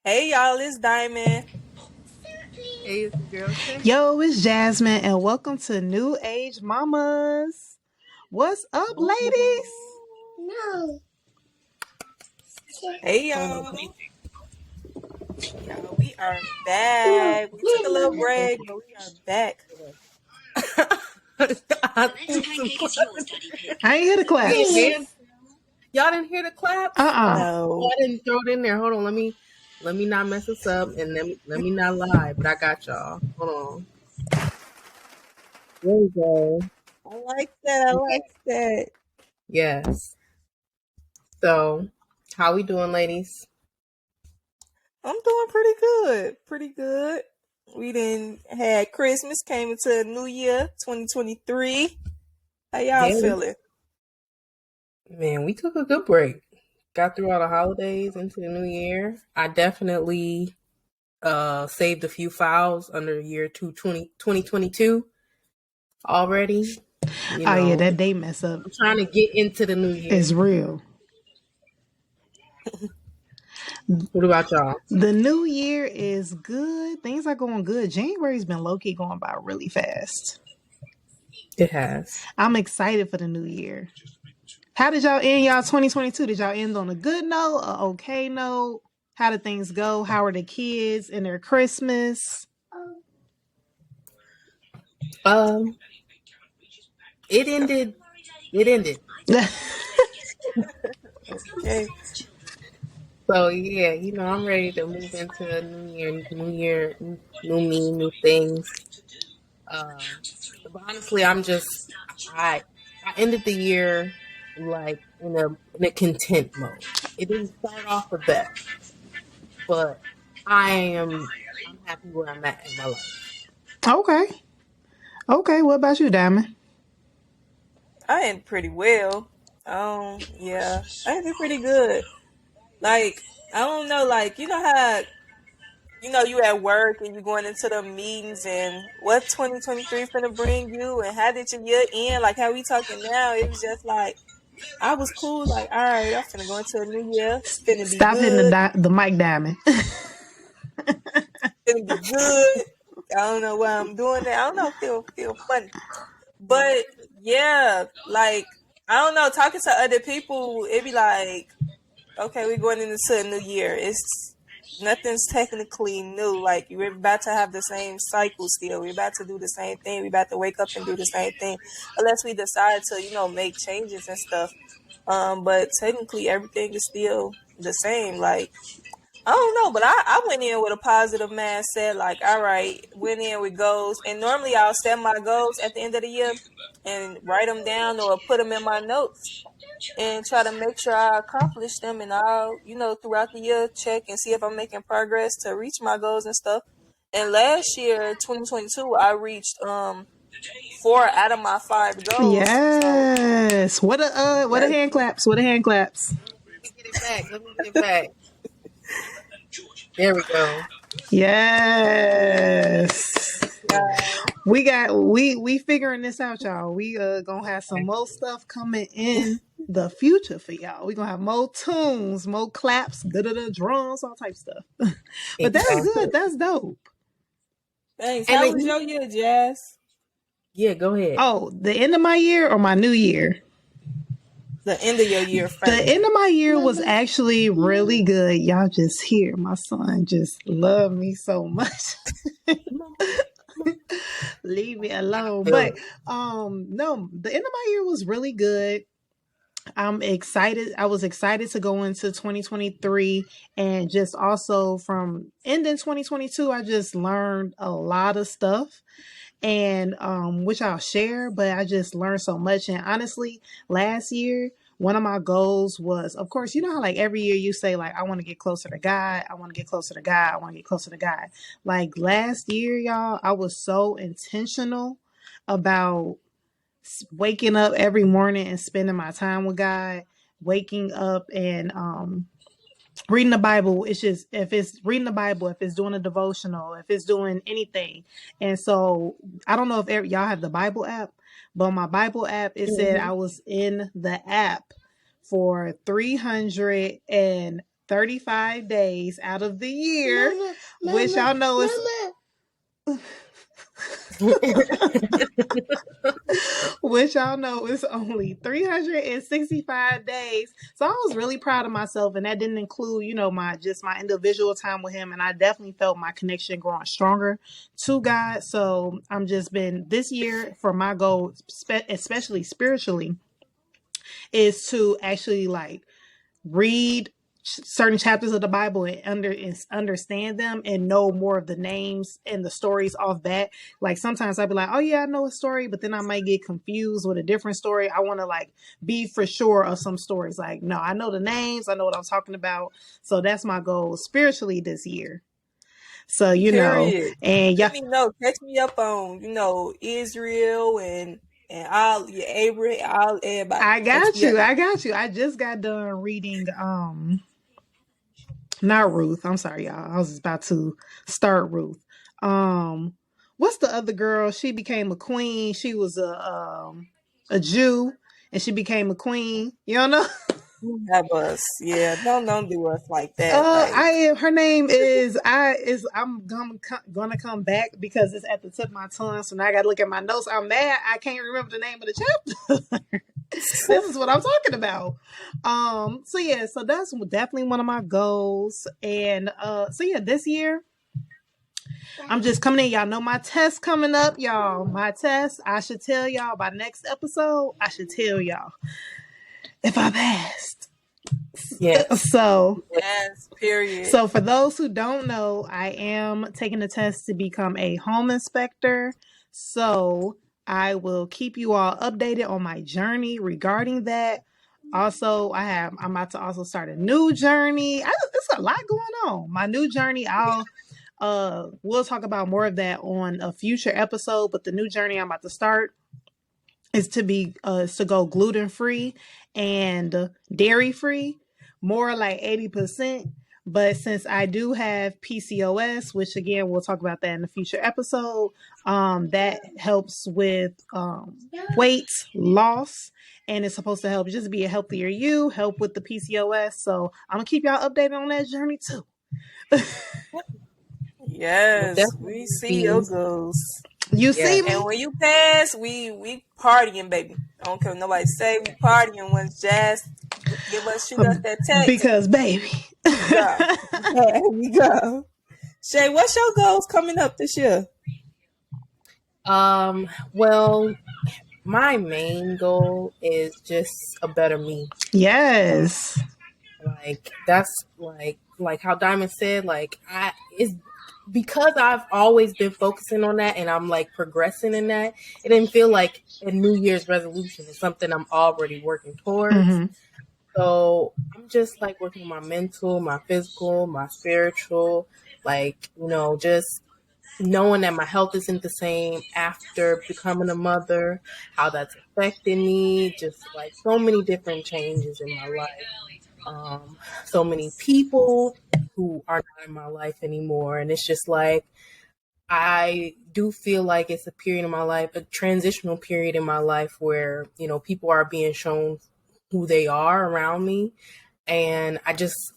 Hey y'all, it's Diamond. Hey, it's your girl Shay. Yo, it's Jasmine, and welcome to New Age Mamas. What's up, ladies? Hey Hold on. y'all. Y'all, we are back. We took a little break, but we are back. I ain't here to We ain't claps. hear. Y'all didn't hear the claps? Oh, No. I didn't throw it in there. Hold on. Let me not mess this up and let me not lie. But I got y'all. Hold on. There we go. I like that. I like that. Yes. So, how we doing, ladies? I'm doing pretty good. Pretty good. We didn't had Christmas, came into New Year 2023. How y'all Yeah, feeling? man, we took a good break. Got through all the holidays into the new year. I definitely saved a few files under year 2022 already. You Oh yeah, know, that day mess up I'm trying to get into the new year. is real. What about y'all? The new year is good. Things are going good. January's been low key going by really fast. It has. I'm excited for the new year. How did y'all end y'all 2022? Did y'all end on a good note, a okay note? How did things go? How are the kids and their Christmas? Um, it ended. It ended. Okay. So yeah, I'm ready to move into a new year, new me, new things. But honestly, I ended the year like in a content mode. It didn't start off the best, but I'm happy where I'm at in my life. Okay. Okay. What about you, Diamond? I ended pretty well. Yeah. I ended pretty good. Like, I don't know, like, you know how you at work and you going into the meetings and what 2023 finna bring you and how did your year end? Like how we talking now, it was just like I was cool, like, all right, I'm finna go into a new year, finna be Stop hitting good, the mic, Diamond. finna be good. I don't know why I'm doing that. I don't know, feel funny. But yeah, like I don't know, talking to other people, it be like, okay, we're going into a new year. It's nothing's technically new. Like we're about to have the same cycle still. We're about to do the same thing. We're about to wake up and do the same thing, unless we decide to, make changes and stuff. But technically, everything is still the same. Like I don't know, but I went in with a positive mindset. Like, all right, went in with goals, and normally I'll set my goals at the end of the year and write them down or put them in my notes and try to make sure I accomplish them. And I'll, throughout the year, check and see if I'm making progress to reach my goals and stuff. And last year, 2022, I reached 4 out of my 5 goals. So Yes. What a that's hand claps. What a hand claps. Let me get it back. Let me get it back. There we go. Yes. uh, We figuring this out, y'all. We gonna have some more stuff coming in the future for y'all. We gonna have more tunes, more claps, drums, all type stuff. But that's Exactly. good. That's dope. thanks. And How then, was your year, Jazz? yeah, go ahead. Oh, the end of my year or my new year? The end of your year The first. end of my year was actually really good. Y'all just hear my son just love me so much. Leave me I alone. feel But it. no, the end of my year was really good. I'm excited. I was excited to go into 2023 and just also from ending 2022, I just learned a lot of stuff and which I'll share, but I just learned so much. And honestly, last year, one of my goals was, of course, you know how like every year you say like I want to get closer to God, I want to get closer to God, I want to get closer to God. Like last year, y'all, I was so intentional about waking up every morning and spending my time with God, waking up and reading the Bible. It's just if it's reading the Bible, if it's doing a devotional, if it's doing anything. And so I don't know if y'all have the Bible app, but on my Bible app it said Mhm. I was in the app for 300 and 35 days out of the year, which y'all know is which y'all know is only 365 days. So I was really proud of myself, and that didn't include, my individual time with him. And I definitely felt my connection growing stronger to God. So I'm just been this year for my goal, especially spiritually, is to actually like read certain chapters of the Bible and understand them and know more of the names and the stories off that. Like sometimes I'd be like, oh yeah, I know a story, but then I might get confused with a different story. I want to like be for sure of some stories. Like, no, I know the names, I know what I'm talking about. So that's my goal spiritually this year. So Period. and Let yeah, me know. Catch me up on Israel and all your Abraham, all everybody. I Catch got me up. you. I got you. I just got done reading not Ruth. I'm sorry, y'all. I was about to start Ruth. Um, what's the other girl? She became a queen. She was a Jew, and she became a queen. You don't know? Have us, yeah. Don't do us like that. Like I am. Her name is I'm gonna come back because it's at the tip of my tongue. So now I got to look at my notes. I'm mad. I can't remember the name of the chapter. This is what I'm talking about. So yeah, so that's definitely one of my goals. And so yeah, this year I'm just coming in. Y'all know my test coming up, y'all. My test. I should tell y'all by next episode. I should tell y'all if I passed. Yes. So yes, period. so for those who don't know, I am taking the test to become a home inspector. So I will keep you all updated on my journey regarding that. Also, I'm about to also start a new journey. There's a lot going on. My new journey, we'll talk about more of that on a future episode, but the new journey I'm about to start is to go gluten free and dairy free, more like 80%. But since I do have PCOS, which again we'll talk about that in a future episode, that helps with weight loss, and it's supposed to help just be a healthier you, help with the PCOS. So I'm gonna keep y'all updated on that journey too. We'll Yes, we definitely see your be. goals. You Yeah. see me? And when you pass, we partying, baby. I don't care what nobody say. We partying once Jazz shoot us that text. Because baby. We go. We go. Shay, what's your goals coming up this year? Well, my main goal is just a better me. Yes. Like that's like how Diamond said, like I is because I've always been focusing on that and I'm like progressing in that, it didn't feel like a New Year's resolution. It's something I'm already working towards. Mm-hmm. So I'm just like working on my mental, my physical, my spiritual, like, just knowing that my health isn't the same after becoming a mother, how that's affecting me, just like so many different changes in my life. So many people who are not in my life anymore. And it's just like, I do feel like it's a period in my life, a transitional period in my life where, people are being shown who they are around me. And I just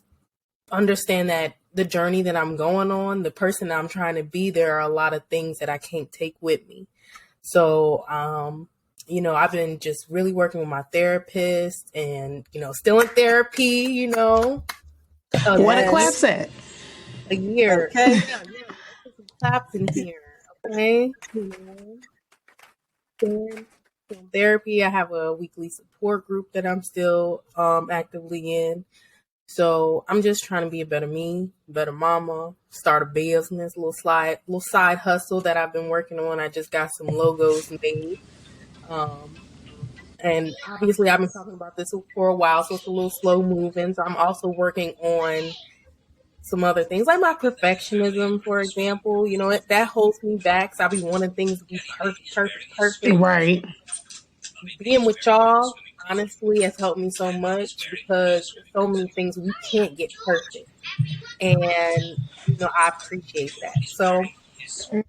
understand that the journey that I'm going on, the person that I'm trying to be, there are a lot of things that I can't take with me. So, I've been just really working with my therapist and, still in therapy, What a clap Yes. set. a year. Okay. Yeah, let's put some claps in here. Okay. Then from therapy, I have a weekly support group that I'm still actively in. So I'm just trying to be a better me, better mama, start a business, little side hustle that I've been working on. I just got some logos made. And obviously I've been talking about this for a while, so it's a little slow moving. So I'm also working on some other things like my perfectionism, for example. That holds me back. So I'll be wanting things to be perfect, perfect, perfect. Right. Being with y'all, honestly, has helped me so much because so many things we can't get perfect. And, I appreciate that. So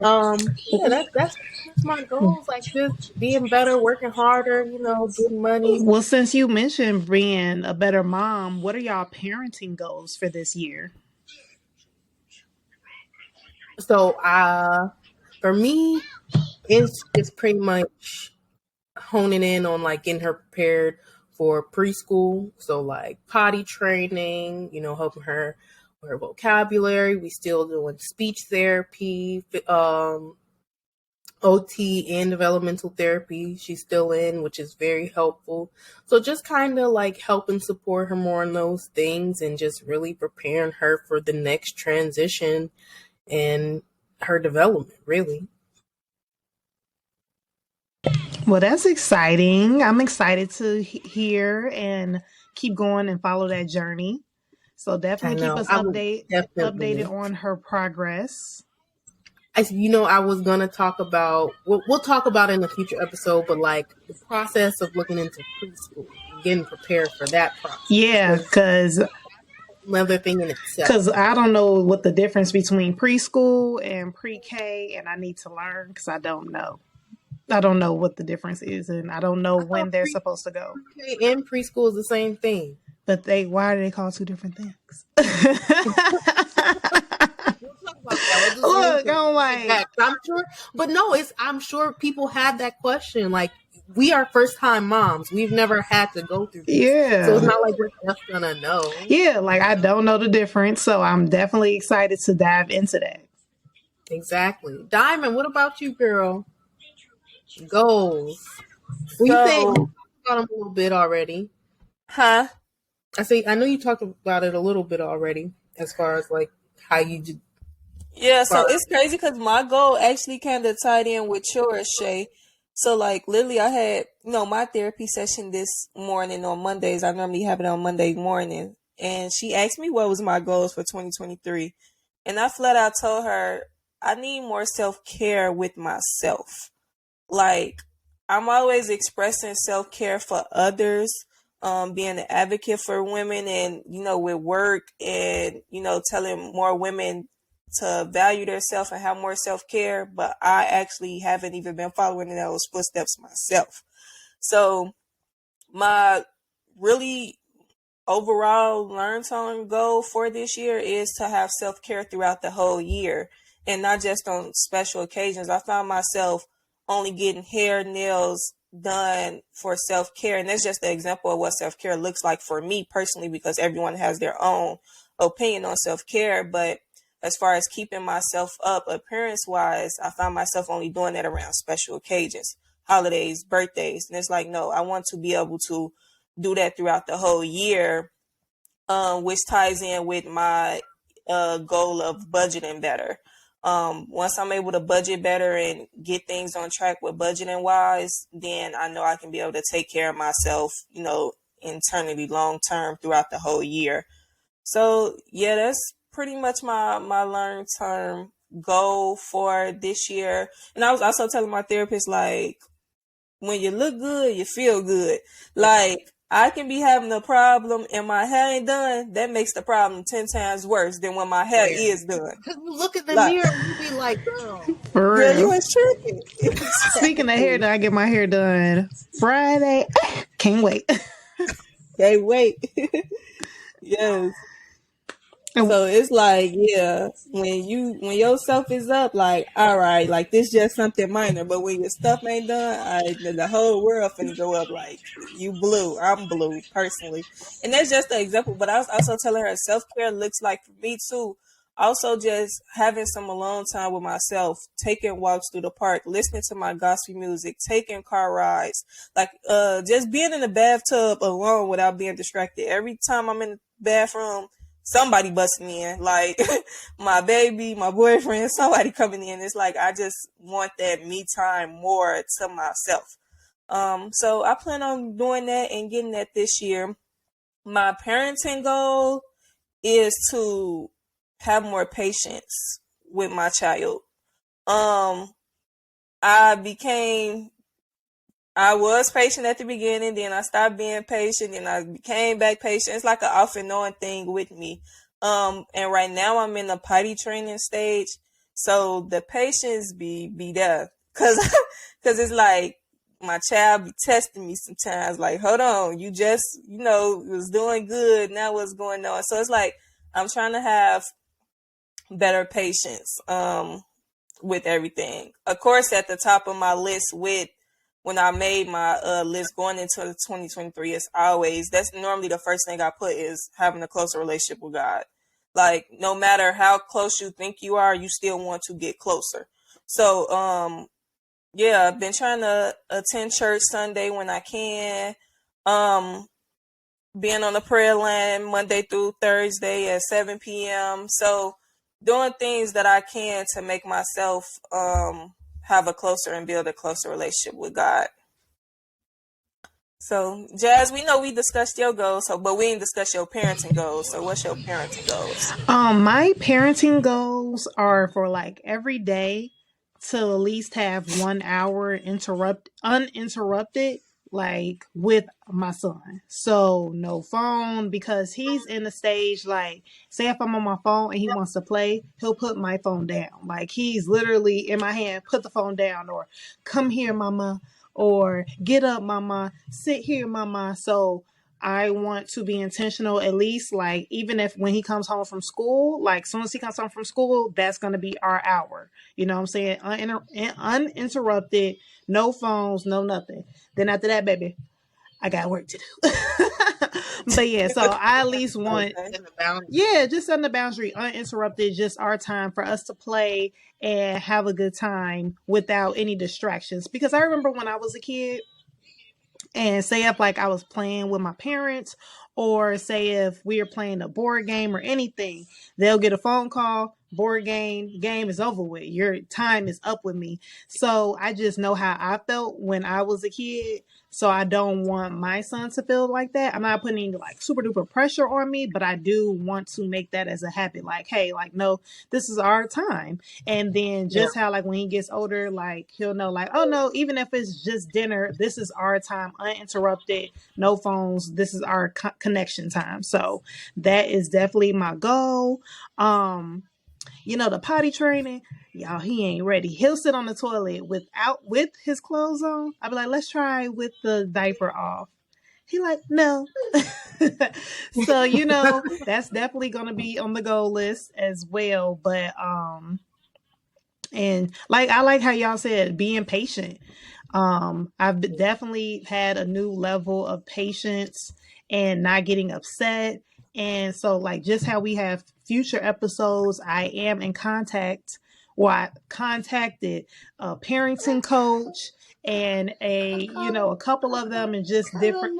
Yeah, that's pretty much my goals. Like just being better, working harder, getting money. Well, since you mentioned being a better mom, what are y'all parenting goals for this year? So, for me, it's pretty much honing in on like getting her prepared for preschool. So like potty training, helping her with her vocabulary. We still doing speech therapy, OT and developmental therapy. She's still in, which is very helpful. So just kind of like helping support her more in those things and just really preparing her for the next transition and her development, really. Well, that's exciting. I'm excited to hear and keep going and follow that journey. So I definitely keep know. us I would updated definitely. on her progress. I was gonna talk about. We'll talk about it in a future episode, but like the process of looking into preschool and getting prepared for that process Yeah, because because another thing in itself. because I don't know what the difference between preschool and pre-K, and I need to learn because I don't know. I don't know what the difference is, and I don't know I thought when they're supposed to go. pre-K and preschool is the same thing. But why are they called two different things? We'll talk about that. We'll just Look, I'm get like, back. I'm sure, but no, I'm sure people have that question. Like we are first time moms. We've never had to go through this, so it's yeah. not like we're just gonna know. Yeah, like I don't know the difference, so I'm definitely excited to dive into that. Exactly. Diamond, what about you, girl? Goals. Well, you said you So, talked about them a little bit already. huh? I know you talked about it a little bit already, as far as like how you do. Yeah, so Far, it's crazy because my goal actually kind of tied in with yours, Shay. So, like, literally, I had, my therapy session this morning on Mondays. I normally have it on Monday morning. And she asked me what was my goals for 2023. And I flat out told her, I need more self care with myself. Like, I'm always expressing self care for others, being an advocate for women and, with work and, telling more women to value themselves and have more self care. But I actually haven't even been following in those footsteps myself. So, my really overall learn tone goal for this year is to have self care throughout the whole year and not just on special occasions. I found myself only getting hair, nails done for self care. And that's just an example of what self care looks like for me personally, because everyone has their own opinion on self care. But as far as keeping myself up appearance wise, I found myself only doing that around special occasions, holidays, birthdays. And it's like, no, I want to be able to do that throughout the whole year, which ties in with my goal of budgeting better. Once I'm able to budget better and get things on track with budgeting wise, then I know I can be able to take care of myself, internally long term throughout the whole year. So yeah, that's pretty much my long term goal for this year. And I was also telling my therapist, like, when you look good, you feel good. Like, I can be having a problem and my hair ain't done. That makes the problem 10 times worse than when my hair is done. because you look at the Like, mirror and you be like, girl, For girl, you real. ain't tripping. Speaking of hair, Exactly. I get my hair done Friday. Can't wait. Can't wait. Yes. So it's like, yeah, when your stuff is up, like, all right, like this just something minor, but when your stuff ain't done, the whole world finna go up. Like, you blue, I'm blue personally, and that's just an example. But I was also telling her self care looks like for me too. Also, just having some alone time with myself, taking walks through the park, listening to my gospel music, taking car rides, like just being in the bathtub alone without being distracted. Every time I'm in the bathroom, somebody busting in, like my baby, my boyfriend, somebody coming in. It's like I just want that me time more to myself. So I plan on doing that and getting that this year. My parenting goal is to have more patience with my child. Um, I became I was patient at the beginning, then I stopped being patient, then I became back patient. It's like an off and on thing with me. And right now I'm in the potty training stage. So the patience be there, cause it's like my child be testing me sometimes. Like, hold on, you just was doing good. Now what's going on? So it's like I'm trying to have better patience with everything. Of course, at the top of my list with when I made my list going into 2023, it's always that's normally the first thing I put is having a closer relationship with God. Like no matter how close you think you are, you still want to get closer. So yeah, I've been trying to attend church Sunday when I can. Um being on the prayer line Monday through Thursday at 7 p.m. So doing things that I can to make myself have a closer and build a closer relationship with God. So Jazz, we know we discussed your goals, but we didn't discuss your parenting goals. So what's your parenting goals? My parenting goals are for like every day to at least have 1 hour uninterrupted, like with my son. So no phone, because he's in the stage like, say if I'm on my phone and he wants to play, he'll put my phone down. Like he's literally in my hand, put the phone down, or come here, mama, or get up, mama, sit here, mama. So I want to be intentional, at least like even if when he comes home from school, like as soon as he comes home from school, that's going to be our hour. You know what I'm saying? Uninterrupted, no phones, no nothing. Then after that, baby, I got work to do. But yeah, so I at least want, Okay. yeah, just on the boundary, uninterrupted, just our time for us to play and have a good time without any distractions. Because I remember when I was a kid, and say if like I was playing with my parents, or say if we are playing a board game or anything, they'll get a phone call, game is over with. Your time is up with me. So I just know how I felt when I was a kid. So I don't want my son to feel like that. I'm not putting any like super duper pressure on me, but I do want to make that as a habit. Like, hey, like, no, this is our time. And then Yeah. just how like when he gets older, like he'll know like, oh no, even if it's just dinner, this is our time, uninterrupted, no phones. This is our connection time. So that is definitely my goal. The potty training, y'all, he ain't ready. He'll sit on the toilet with his clothes on. I'll be like, let's try with the diaper off. He like, no. So, that's definitely gonna be on the goal list as well. But and like I like how y'all said being patient. I've definitely had a new level of patience and not getting upset. And so, like, just how we have future episodes, I am in contact. Well, I contacted a parenting coach and a couple of them, and just different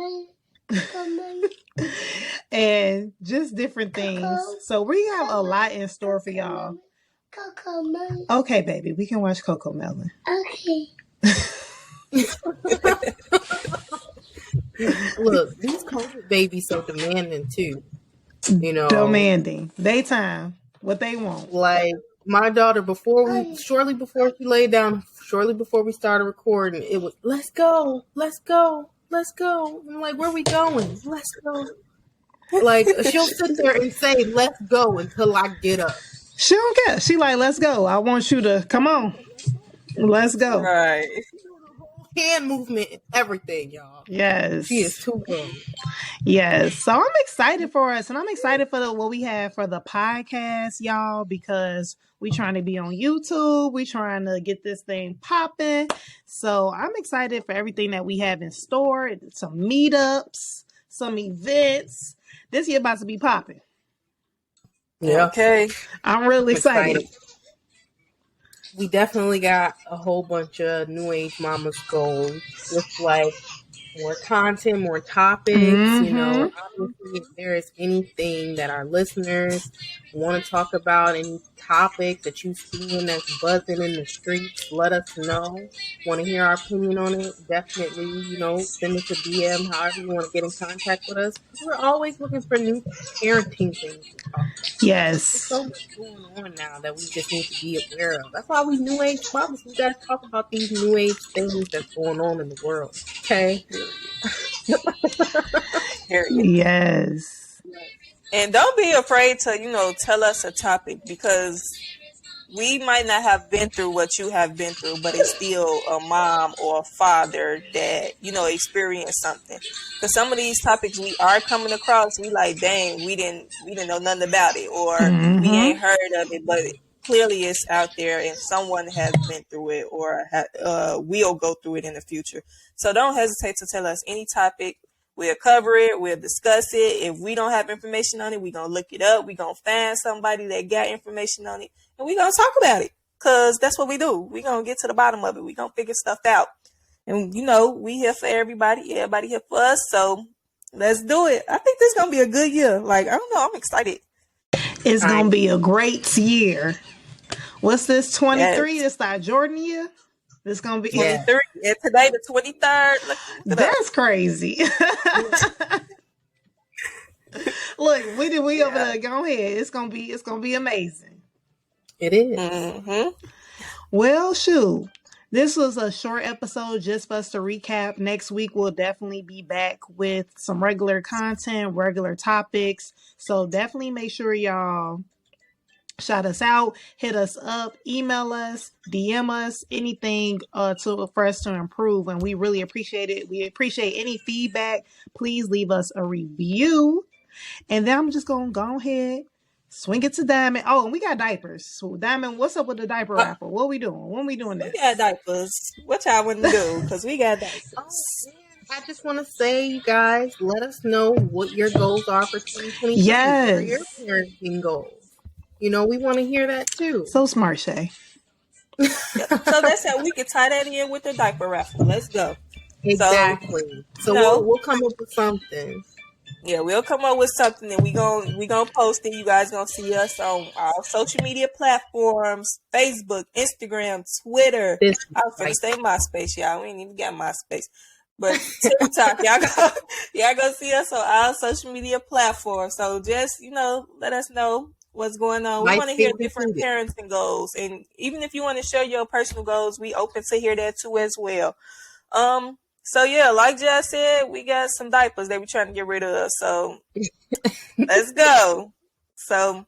and just different things. So we have a lot in store for y'all. Okay, baby, we can watch Coco Melon. Okay. Look, these COVID babies so demanding too. Demanding daytime, what they want. Like my daughter, shortly before she laid down, shortly before we started recording, it was let's go, let's go, let's go. I'm like, where are we going? Let's go. Like she'll sit there and say, let's go until I get up. She don't care. She like, let's go. I want you to come on. Let's go. Right. Hand movement and everything, y'all. Yes. She is too good. Yes. So I'm excited for us, and I'm excited for what we have for the podcast, y'all, because we trying to be on YouTube. We trying to get this thing popping. So I'm excited for everything that we have in store. Some meetups, some events. This year about to be popping. Yeah. Okay. I'm really excited. We definitely got a whole bunch of new age mamas goals. Just like more content, more topics. Mm-hmm. Obviously, if there is anything that our listeners want to talk about, any topic that you've seen that's buzzing in the streets, let us know. Want to hear our opinion on it? Definitely, send us a DM, however you want to get in contact with us. We're always looking for new parenting things to talk about. Yes. There's so much going on now that we just need to be aware of. That's why we new age moms. We got to talk about these new age things that's going on in the world. Okay. Yes. And don't be afraid to, tell us a topic, because we might not have been through what you have been through, but it's still a mom or a father that, you know, experienced something. Because some of these topics we are coming across, we like, dang, we didn't know nothing about it, or we Mm-hmm. ain't heard of it, but clearly it's out there and someone has been through it or will go through it in the future. So don't hesitate to tell us any topic. We'll cover it. We'll discuss it. If we don't have information on it, we're going to look it up. We're going to find somebody that got information on it, and we're going to talk about it, because that's what we do. We're going to get to the bottom of it. We're going to figure stuff out. And, you know, we here for everybody. Everybody here for us. So let's do it. I think this is going to be a good year. Like, I don't know. I'm excited. It's going to be a great year. What's this, 23? Yes. It's our Jordan year? It's going to be 23. And today, the 23rd. Look That's crazy. Look, we over there. Go ahead. It's gonna be amazing. It is. Mm-hmm. Well, shoot. This was a short episode just for us to recap. Next week we'll definitely be back with some regular content, regular topics. So definitely make sure y'all shout us out, hit us up, email us, DM us, anything for us to improve, and we really appreciate it. We appreciate any feedback. Please leave us a review, and then I'm just gonna go ahead, swing it to Diamond. Oh, and we got diapers. So Diamond, what's up with the diaper raffle? What we doing? When we doing that? We got diapers. What y'all want to do? Because we got diapers. Oh, man. I just want to say, you guys, let us know what your goals are for 2023. Yes. What are your parenting goals? You know, we want to hear that too. So smart, Shay. So that's how we can tie that in with the diaper raffle. Let's go. Exactly. So we'll come up with something. Yeah, we'll come up with something, and we gonna post it. You guys gonna see us on our social media platforms: Facebook, Instagram, Twitter. I was gonna say MySpace, y'all. We ain't even got MySpace, but TikTok. y'all gonna see us on our social media platforms. So just, you know, let us know what's going on. We want to hear different parenting goals, and even if you want to share your personal goals, we open to hear that too as well. So yeah, like Jess said, we got some diapers that we're trying to get rid of. So let's go. So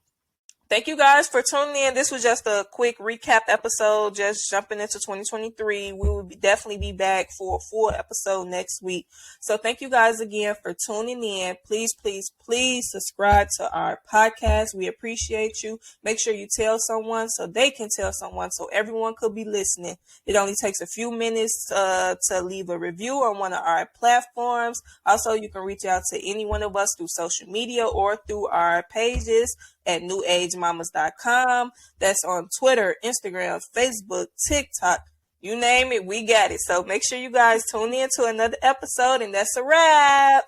thank you guys for tuning in. This was just a quick recap episode, just jumping into 2023. We will definitely be back for a full episode next week. So thank you guys again for tuning in. Please, please, please subscribe to our podcast. We appreciate you. Make sure you tell someone so they can tell someone, so everyone could be listening. It only takes a few minutes to leave a review on one of our platforms. Also, you can reach out to any one of us through social media or through our pages at newagemama's.com. That's on Twitter, Instagram, Facebook, TikTok. You name it, we got it. So make sure you guys tune in to another episode, and that's a wrap.